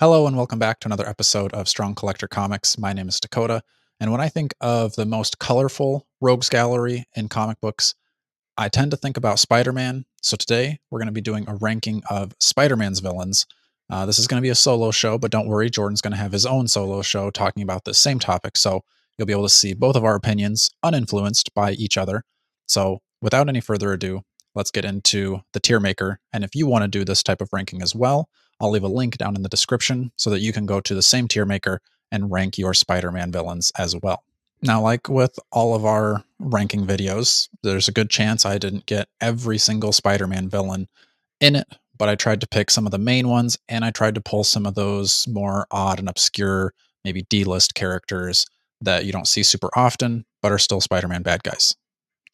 Hello and welcome back to another episode of Strong Collector Comics. My name is Dakota, and when I think of the most colorful rogues gallery in comic books, I tend to think about Spider-Man. So today we're going to be doing a ranking of Spider-Man's villains. This is going to be a solo show, but don't worry, Jordan's going to have his own solo show talking about the same topic. So you'll be able to see both of our opinions uninfluenced by each other. So without any further ado, let's get into the tier maker. And if you want to do this type of ranking as well, I'll leave a link down in the description so that you can go to the same tier maker and rank your Spider-Man villains as well. Now, like with all of our ranking videos, there's a good chance I didn't get every single Spider Man villain in it, but I tried to pick some of the main ones and I tried to pull some of those more odd and obscure, maybe D list characters that you don't see super often, but are still Spider Man bad guys.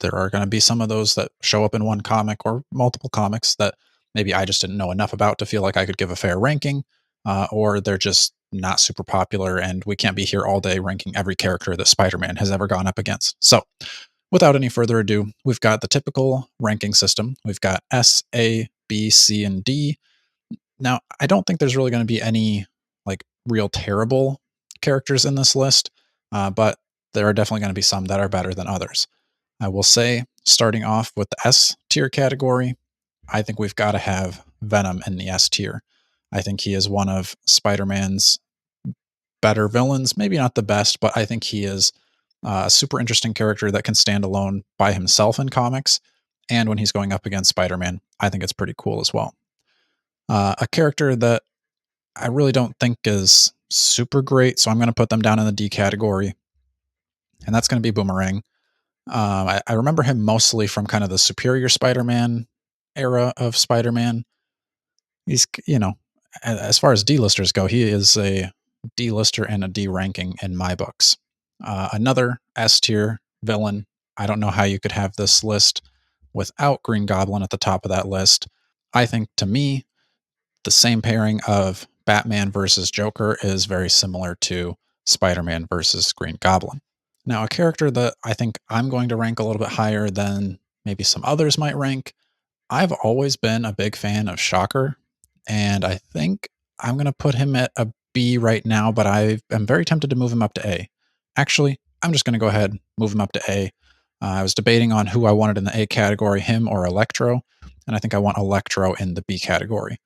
There are going to be some of those that show up in one comic or multiple comics that maybe I just didn't know enough about to feel like I could give a fair ranking, or they're just not super popular, and we can't be here all day ranking every character that Spider Man has ever gone up against. So, without any further ado, we've got the typical ranking system. We've got S, A, B, C, and D. Now, I don't think there's really going to be any like real terrible characters in this list, but there are definitely going to be some that are better than others. I will say, starting off with the S tier category, I think we've got to have Venom in the S tier. I think he is one of Spider Man's better villains. Maybe not the best, but I think he is a super interesting character that can stand alone by himself in comics. And when he's going up against Spider Man, I think it's pretty cool as well. A character that I really don't think is super great, so I'm going to put them down in the D category, and that's going to be Boomerang. I remember him mostly from kind of the Superior Spider-Man era of Spider-Man. He's, as far as D-listers go, he is a D-lister and a D ranking in my books. Another S tier villain. I don't know how you could have this list without Green Goblin at the top of that list. I think to me, the same pairing of Batman versus Joker is very similar to Spider-Man versus Green Goblin. Now, a character that I think I'm going to rank a little bit higher than maybe some others might rank, I've always been a big fan of Shocker, and I think I'm going to put him at a B right now, but I am very tempted to move him up to A. Actually, I'm just going to go ahead and move him up to A. I was debating on who I wanted in the A category, him or Electro, and I think I want Electro in the B category.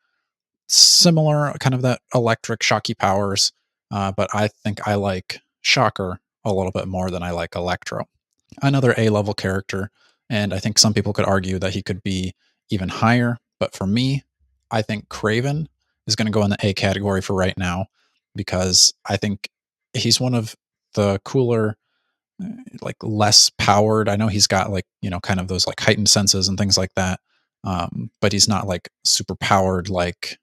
Similar, kind of that electric, shocky powers, but I think I like Shocker a little bit more than I like Electro. Another A level character, and I think some people could argue that he could be even higher, but for me, I think Craven is going to go in the A category for right now because I think he's one of the cooler, like less powered. I know he's got like, kind of those like heightened senses and things like that. But he's not like super powered like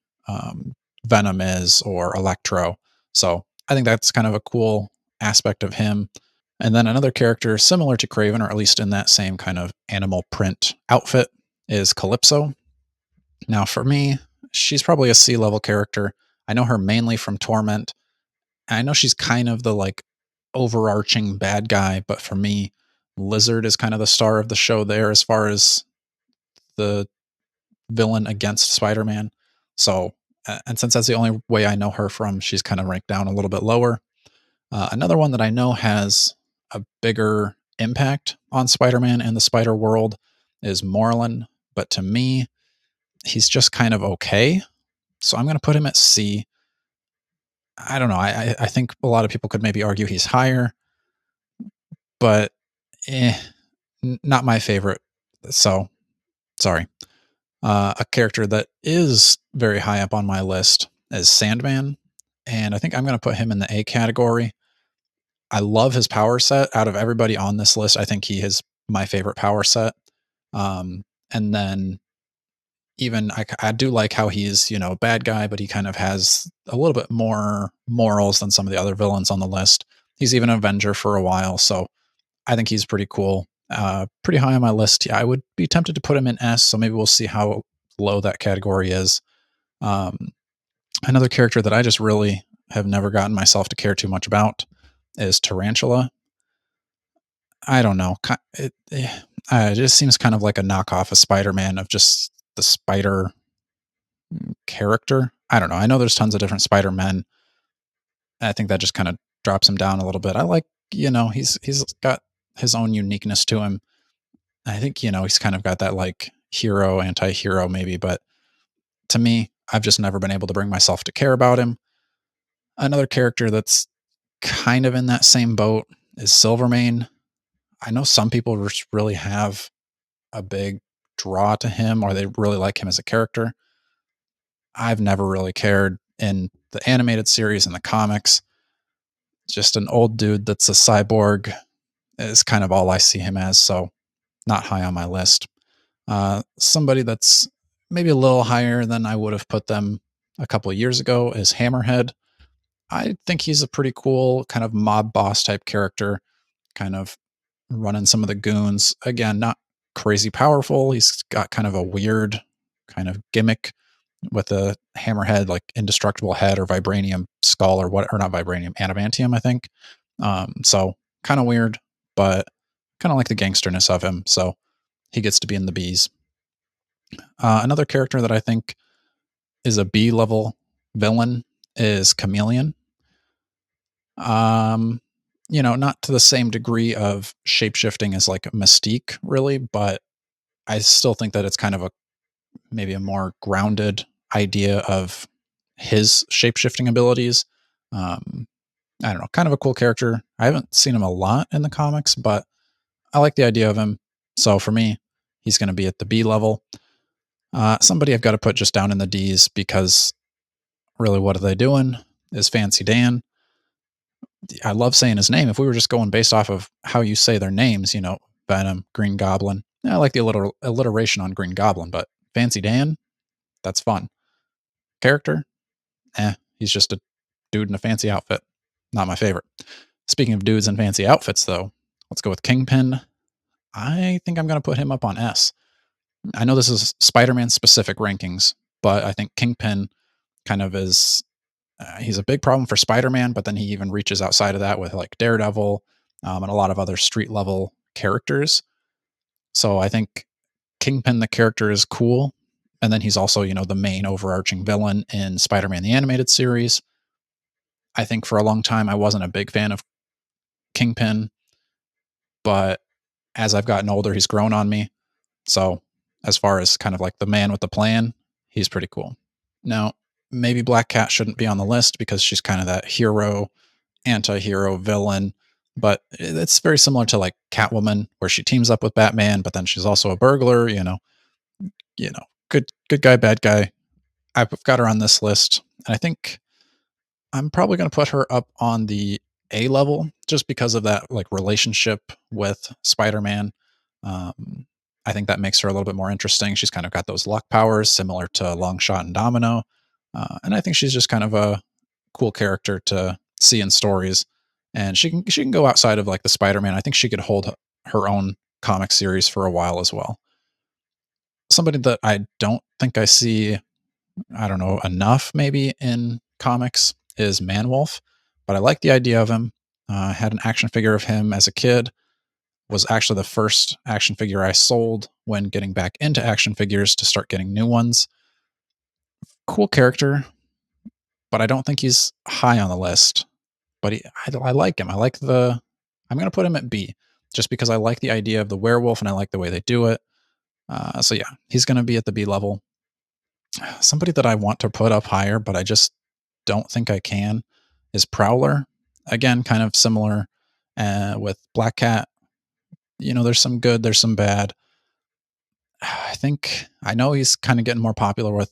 Venom is or Electro. So I think that's kind of a cool aspect of him. And then another character similar to Craven, or at least in that same kind of animal print outfit, is Calypso. Now, for me, she's probably a C level character. I know her mainly from Torment. I know she's kind of the like overarching bad guy, but for me, Lizard is kind of the star of the show there as far as the villain against Spider-Man. So, and since that's the only way I know her from, she's kind of ranked down a little bit lower. Another one that I know has a bigger impact on Spider-Man and the Spider World is Morlun, but to me, he's just kind of okay. So I'm going to put him at C. I don't know. I think a lot of people could maybe argue he's higher, but not my favorite. So sorry. A character that is very high up on my list is Sandman, and I think I'm going to put him in the A category. I love his power set. Out of everybody on this list, I think he is my favorite power set. And then even I do like how he's a bad guy, but he kind of has a little bit more morals than some of the other villains on the list. He's even an Avenger for a while, so I think he's pretty cool. Pretty high on my list. Yeah, I would be tempted to put him in S, so maybe we'll see how low that category is. Um, Another character that I just really have never gotten myself to care too much about is Tarantula. I don't know. It just seems kind of like a knockoff of Spider-Man, of just the spider character. I don't know. I know there's tons of different Spider-Men. I think that just kind of drops him down a little bit. I like, he's got his own uniqueness to him. I think, he's kind of got that like hero, anti-hero maybe, but to me, I've just never been able to bring myself to care about him. Another character that's kind of in that same boat is Silvermane. I know some people just really have a big draw to him or they really like him as a character. I've never really cared in the animated series and the comics. Just an old dude that's a cyborg is kind of all I see him as, so not high on my list. Somebody that's maybe a little higher than I would have put them a couple of years ago is Hammerhead. I think he's a pretty cool kind of mob boss type character, kind of running some of the goons. Again, not crazy powerful. He's got kind of a weird kind of gimmick with a hammerhead, like indestructible head or vibranium skull or what, or not vibranium, adamantium, I think. So kind of weird, but kind of like the gangsterness of him. So he gets to be in the Bs. Another character that I think is a B level villain is Chameleon. Um, not to the same degree of shapeshifting as like Mystique, really, but I still think that it's kind of a maybe a more grounded idea of his shapeshifting abilities. Um, I don't know, kind of a cool character. I haven't seen him a lot in the comics, but I like the idea of him. So for me, he's going to be at the B level. Somebody I've got to put just down in the D's because really, what are they doing? Is Fancy Dan. I love saying his name. If we were just going based off of how you say their names, Venom, Green Goblin. I like the alliteration on Green Goblin, but Fancy Dan, that's fun. Character, he's just a dude in a fancy outfit. Not my favorite. Speaking of dudes in fancy outfits, though, let's go with Kingpin. I think I'm going to put him up on S. I know this is Spider-Man specific rankings, but I think Kingpin kind of is. He's a big problem for Spider-Man, but then he even reaches outside of that with like Daredevil and a lot of other street level characters. So I think Kingpin, the character, is cool. And then he's also, the main overarching villain in Spider-Man the Animated Series. I think for a long time I wasn't a big fan of Kingpin, but as I've gotten older, he's grown on me. So as far as kind of like the man with the plan, he's pretty cool. Now, maybe Black Cat shouldn't be on the list because she's kind of that hero, anti-hero villain, but it's very similar to like Catwoman, where she teams up with Batman, but then she's also a burglar. Good guy, bad guy. I've got her on this list, and I think I'm probably going to put her up on the A level just because of that like relationship with Spider-Man. Um, I think that makes her a little bit more interesting. She's kind of got those luck powers similar to Longshot and Domino, and I think she's just kind of a cool character to see in stories. And she can go outside of like the Spider-Man. I think she could hold her own comic series for a while as well. Somebody that I don't think I see, I don't know, enough maybe in comics is Manwolf, but I like the idea of him. I had an action figure of him as a kid. Was actually the first action figure I sold when getting back into action figures to start getting new ones. Cool character, but I don't think he's high on the list. But I like him. I'm going to put him at B just because I like the idea of the werewolf and I like the way they do it. So yeah, he's going to be at the B level. Somebody that I want to put up higher, but I just don't think I can, is Prowler. Again, kind of similar with Black Cat. There's some good, there's some bad. I know he's kind of getting more popular with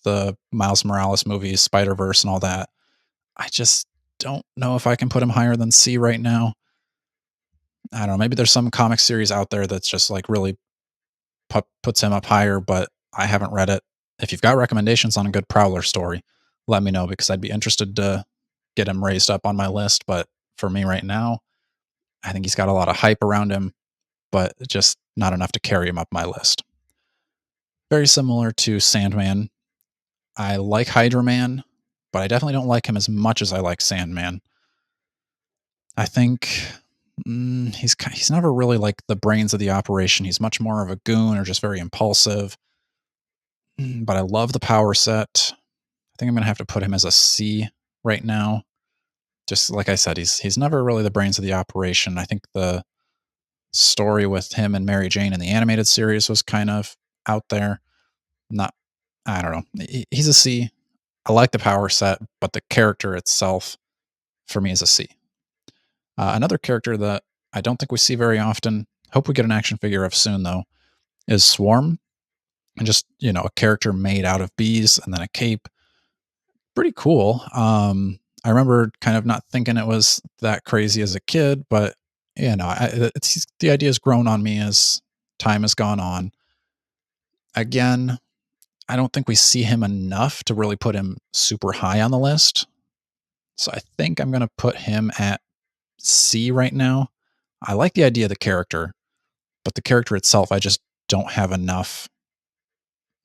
the Miles Morales movies, Spider Verse, and all that. I just don't know if I can put him higher than C right now. I don't know. Maybe there's some comic series out there that's just like really puts him up higher, but I haven't read it. If you've got recommendations on a good Prowler story, let me know because I'd be interested to get him raised up on my list. But for me right now, I think he's got a lot of hype around him, but just not enough to carry him up my list. Very similar to Sandman. I like Hydra Man, but I definitely don't like him as much as I like Sandman. I think he's never really like the brains of the operation. He's much more of a goon or just very impulsive. But I love the power set. I think I'm gonna have to put him as a C right now. Just like I said, he's never really the brains of the operation. I think the story with him and Mary Jane in the animated series was kind of out there. Not, I don't know. He's a C. I like the power set, but the character itself for me is a C. Another character that I don't think we see very often, hope we get an action figure of soon though, is Swarm. And just, a character made out of bees and then a cape. Pretty cool. I remember kind of not thinking it was that crazy as a kid, but it's the idea has grown on me as time has gone on. Again, I don't think we see him enough to really put him super high on the list. So I think I'm going to put him at C right now. I like the idea of the character, but the character itself, I just don't have enough.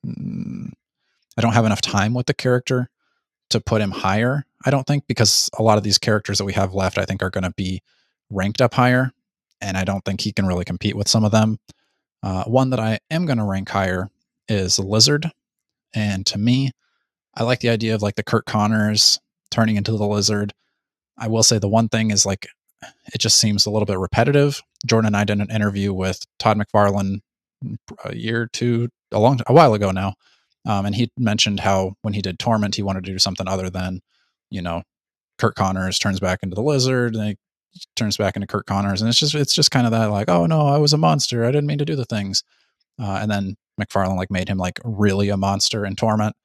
mm, I don't have enough time with the character to put him higher. I don't think, because a lot of these characters that we have left, I think are going to be ranked up higher, and I don't think he can really compete with some of them. One that I am going to rank higher is Lizard, and to me, I like the idea of like the Kurt Connors turning into the Lizard. I will say the one thing is like it just seems a little bit repetitive. Jordan and I did an interview with Todd McFarlane a year or two, a while ago now, and he mentioned how when he did Torment, he wanted to do something other than, you know, Kurt Connors turns back into the Lizard, and he turns back into Kurt Connors, and it's just kind of that like, oh no, I was a monster, I didn't mean to do the things, and then McFarlane like made him like really a monster in Torment.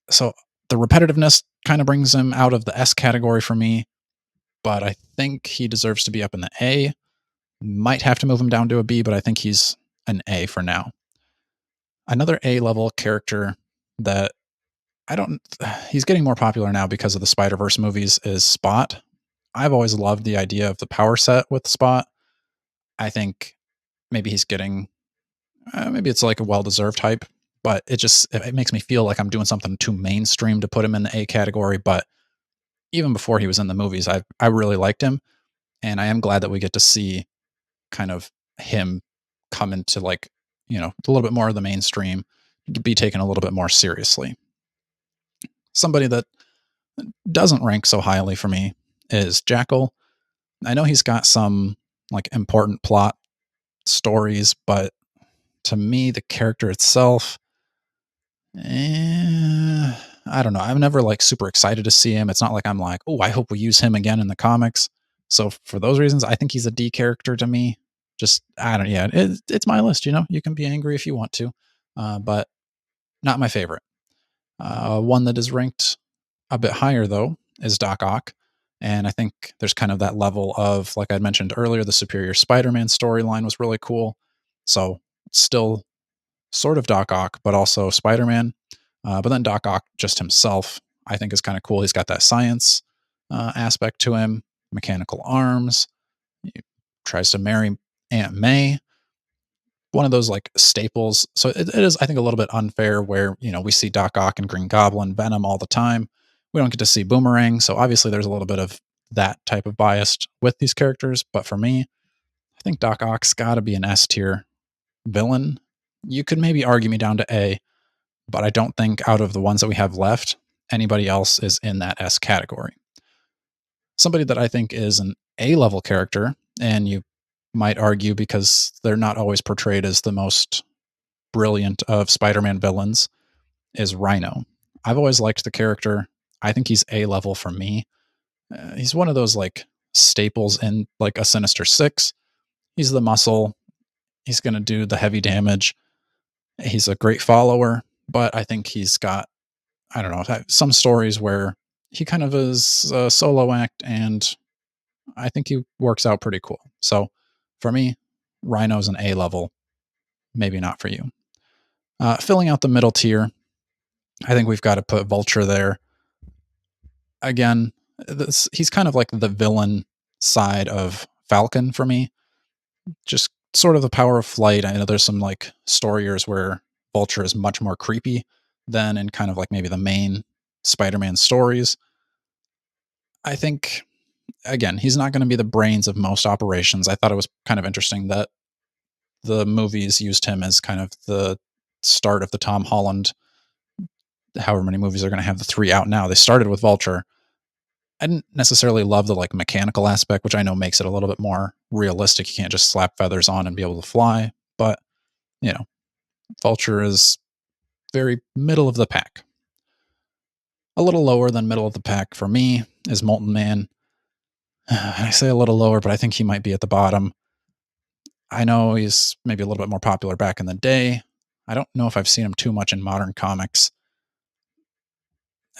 So the repetitiveness kind of brings him out of the S category for me, but I think he deserves to be up in the A. Might have to move him down to a B, but I think he's an A for now. Another A level character that I don't, he's getting more popular now because of the Spider Verse movies is Spot. I've always loved the idea of the power set with Spot. I think maybe he's getting, maybe it's like a well deserved hype, but it makes me feel like I'm doing something too mainstream to put him in the A category. But even before he was in the movies, I really liked him, and I am glad that we get to see kind of him come into like, a little bit more of the mainstream, be taken a little bit more seriously. Somebody that doesn't rank so highly for me is Jackal. I know he's got some like important plot stories, but to me, the character itself, I don't know. I'm never like super excited to see him. It's not like I'm like, oh, I hope we use him again in the comics. So for those reasons, I think he's a D character to me. Just I don't. Yeah, it's my list. You can be angry if you want to, but not my favorite. One that is ranked a bit higher though is Doc Ock, and I think there's kind of that level of like I mentioned earlier, the Superior Spider-Man storyline was really cool. So still sort of Doc Ock, but also Spider-Man. But then Doc Ock just himself, I think, is kind of cool. He's got that science aspect to him, mechanical arms. He tries to marry Aunt May, one of those like staples. So it is, I think, a little bit unfair where we see Doc Ock and Green Goblin, Venom all the time. We don't get to see Boomerang, so obviously there's a little bit of that type of bias with these characters. But for me, I think Doc Ock's got to be an S tier villain. You could maybe argue me down to A, but I don't think out of the ones that we have left, anybody else is in that S category. Somebody that I think is an A level character, and you might argue because they're not always portrayed as the most brilliant of Spider Man villains, is Rhino. I've always liked the character. I think he's A level for me. He's one of those like staples in like a Sinister Six. He's the muscle. He's going to do the heavy damage. He's a great follower, but I think he's got, I don't know, some stories where he kind of is a solo act, and I think he works out pretty cool. So for me, Rhino's an A level, maybe not for you. Filling out the middle tier, I think we've got to put Vulture there. Again, he's kind of like the villain side of Falcon for me. Just sort of the power of flight. I know there's some like story years where Vulture is much more creepy than in kind of like maybe the main Spider-Man stories. I think again, he's not going to be the brains of most operations. I thought it was kind of interesting that the movies used him as kind of the start of the Tom Holland however many movies they're going to have, the 3 out now. They started with Vulture. I didn't necessarily love the like mechanical aspect, which I know makes it a little bit more realistic. You can't just slap feathers on and be able to fly, but you know, Vulture is very middle of the pack. A little lower than middle of the pack for me is Molten Man. I say a little lower, but I think he might be at the bottom. I know he's maybe a little bit more popular back in the day. I don't know if I've seen him too much in modern comics.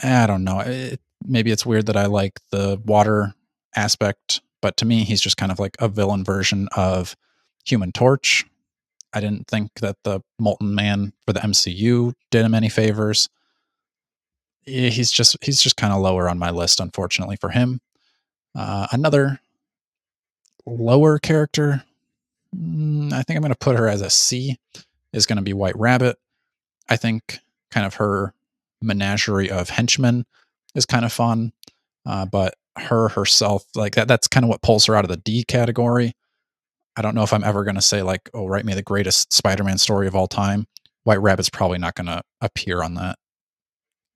I don't know. Maybe it's weird that I like the water aspect, but to me, he's just kind of like a villain version of Human Torch. I didn't think that the Molten Man for the MCU did him any favors. He's just kind of lower on my list, unfortunately for him. Another lower character, I think I'm going to put her as a C, is going to be White Rabbit. I think kind of her menagerie of henchmen is kind of fun, but her herself, like that's kind of what pulls her out of the D category. I don't know if I'm ever going to say like, oh, write me the greatest Spider-Man story of all time. White Rabbit's probably not going to appear on that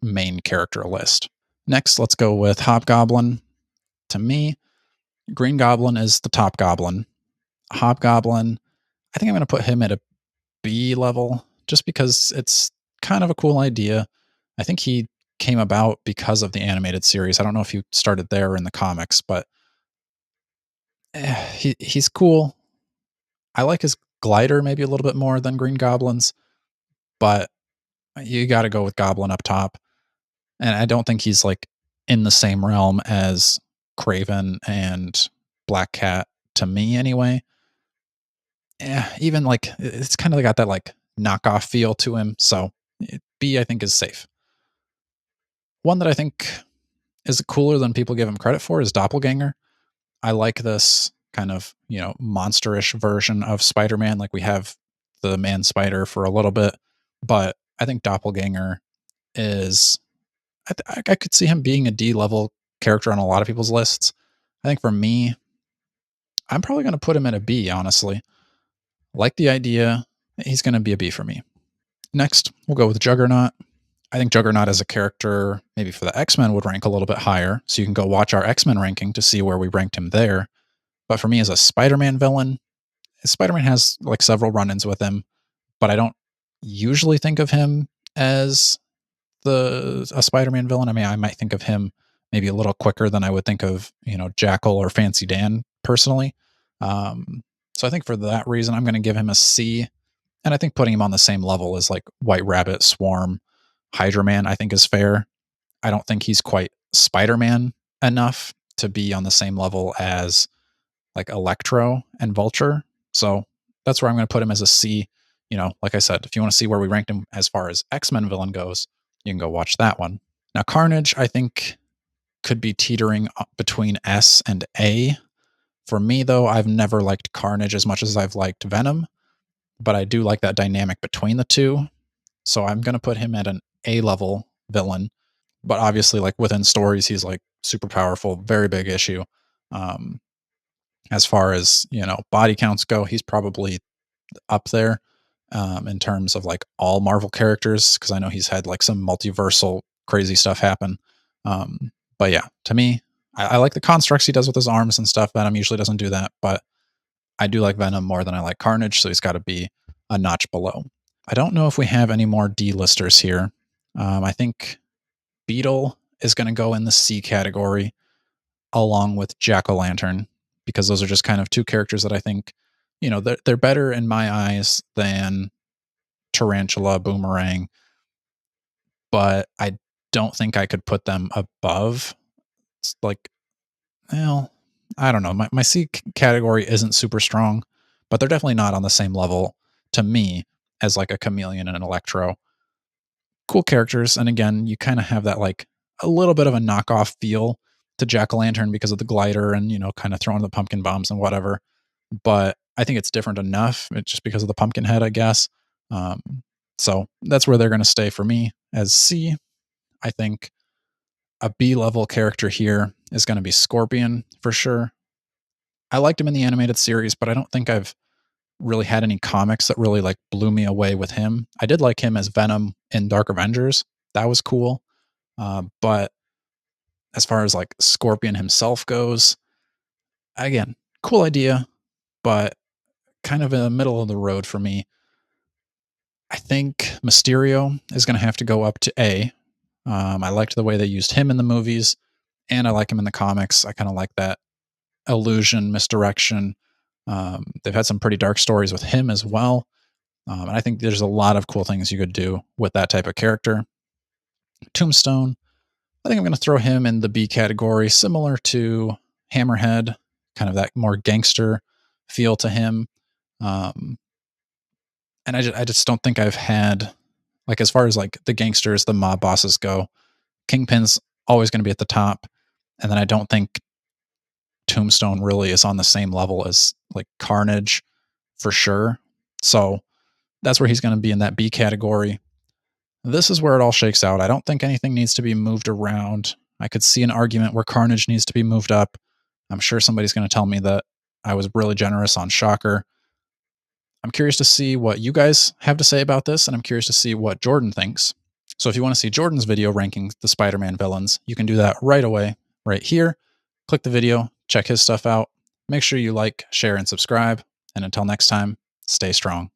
main character list. Next, let's go with Hobgoblin. To me, Green Goblin is the top goblin. Hobgoblin, I think I'm going to put him at a B level just because it's kind of a cool idea. I think he came about because of the animated series. I don't know if he started there in the comics, but he's cool. I like his glider maybe a little bit more than Green Goblin's, but you got to go with Goblin up top. And I don't think he's like in the same realm as Craven and Black Cat to me anyway. Even like it's kind of got that like knockoff feel to him. So B, I think, is safe. One that I think is cooler than people give him credit for is Doppelganger. I like this kind of, monsterish version of Spider-Man. Like we have the Man Spider for a little bit, but I think Doppelganger is, I could see him being a D level character on a lot of people's lists. I think for me, I'm probably going to put him at a B, honestly. Like the idea, he's going to be a B for me. Next, we'll go with Juggernaut. I think Juggernaut as a character, maybe for the X-Men, would rank a little bit higher. So you can go watch our X-Men ranking to see where we ranked him there. But for me, as a Spider-Man villain, Spider-Man has like several run-ins with him, but I don't usually think of him as a Spider-Man villain. I mean, I might think of him maybe a little quicker than I would think of, Jackal or Fancy Dan personally. So I think for that reason, I'm going to give him a C. And I think putting him on the same level as like White Rabbit, Swarm, Hydra Man, I think is fair. I don't think he's quite Spider-Man enough to be on the same level as like Electro and Vulture. So that's where I'm going to put him as a C. Like I said, if you want to see where we ranked him as far as X-Men villain goes, you can go watch that one. Now, Carnage, I think, could be teetering between S and A. For me, though, I've never liked Carnage as much as I've liked Venom, but I do like that dynamic between the two. So I'm going to put him at an A level villain. But obviously, like within stories, he's like super powerful, very big issue. As far as body counts go, he's probably up there in terms of like all Marvel characters, because I know he's had like some multiversal crazy stuff happen. But yeah, to me, I like the constructs he does with his arms and stuff. Venom usually doesn't do that, but I do like Venom more than I like Carnage, so he's got to be a notch below. I don't know if we have any more D-listers here. I think Beetle is going to go in the C category along with Jack-O-Lantern, because those are just kind of two characters that I think, they're better in my eyes than Tarantula, Boomerang, but I don't think I could put them above. It's like, well, I don't know. My C category isn't super strong, but they're definitely not on the same level to me as like a Chameleon and an Electro. Cool characters, and again, you kind of have that like a little bit of a knockoff feel to Jack-O-Lantern because of the glider and kind of throwing the pumpkin bombs and whatever. But I think it's different enough, just because of the pumpkin head, I guess. Um, so that's where they're going to stay for me as C. I think a B level character here is going to be Scorpion for sure. I liked him in the animated series, but I don't think I've really had any comics that really like blew me away with him. I did like him as Venom in Dark Avengers. That was cool. But as far as like Scorpion himself goes, again, cool idea, but kind of in the middle of the road for me. I think Mysterio is going to have to go up to A. I liked the way they used him in the movies, and I like him in the comics. I kind of like that illusion, misdirection. They've had some pretty dark stories with him as well. And I think there's a lot of cool things you could do with that type of character. Tombstone, I think I'm going to throw him in the B category, similar to Hammerhead, kind of that more gangster feel to him. Um, and I just don't think I've had, like, as far as like the gangsters, the mob bosses go, Kingpin's always going to be at the top. And then I don't think Tombstone really is on the same level as like Carnage for sure. So that's where he's going to be in that B category. This is where it all shakes out. I don't think anything needs to be moved around. I could see an argument where Carnage needs to be moved up. I'm sure somebody's going to tell me that I was really generous on Shocker. I'm curious to see what you guys have to say about this, and I'm curious to see what Jordan thinks. So if you want to see Jordan's video ranking the Spider-Man villains, you can do that right away, right here. Click the video, check his stuff out. Make sure you like, share, and subscribe. And until next time, stay strong.